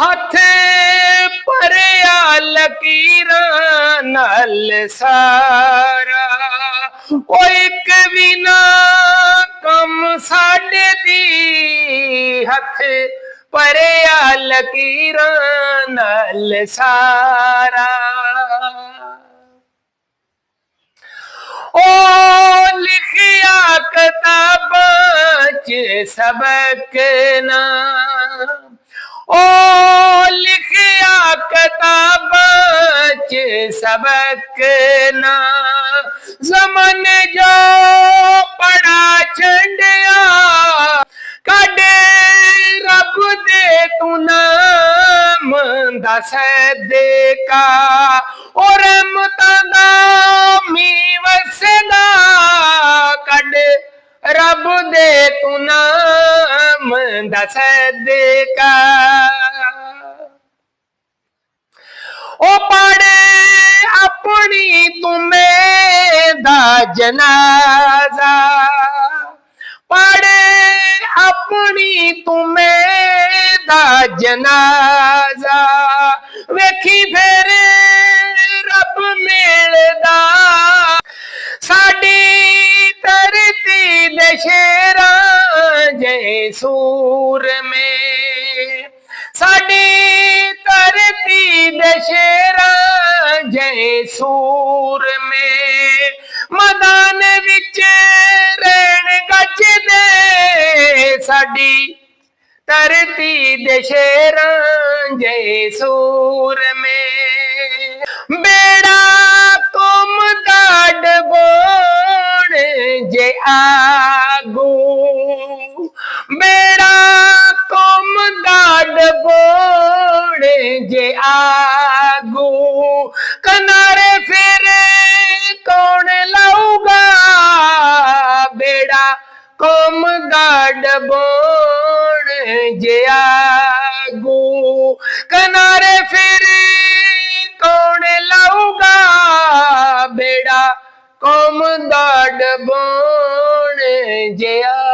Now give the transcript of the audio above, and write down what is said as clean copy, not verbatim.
हथ भरिया लकीरां नाल सारा, ओ एक भी ना कम साडे दी, हथ भरिया लकीरां नाल सारा। ओ लिखिया किताबां च सबक ना, ओ लिखिया किताबां च सबक ना, ज़मन जो पढ़ा छंडिया काडे रब दे तू नाम दा सदका, ओ रहमतां दा मीं वसदा काडे रब दे तू नाम दा सदका। ओ पढ़े अपनी तुम्हें दा जनाजा, पढ़े अपनी तुम्हें दा जनाजा, वेखी फिर रब मिलदा साडी धरती दे शेरां जे सूर में, साडी धरती दे शेरां जे सूर में, मैदान विच रैण गजदे साडी धरती दे शेरां जे सूर में। बेड़ा तुम दाड बोण जे आगू, बेड़ा तुम दाड बोण जे आगू, किनारे फिर कौन लाऊगा, बेड़ा कौम दाड बोण जे आगू, किनारे फिर कौन लाऊगा, बेड़ा कौम दाड बोण जे आगू।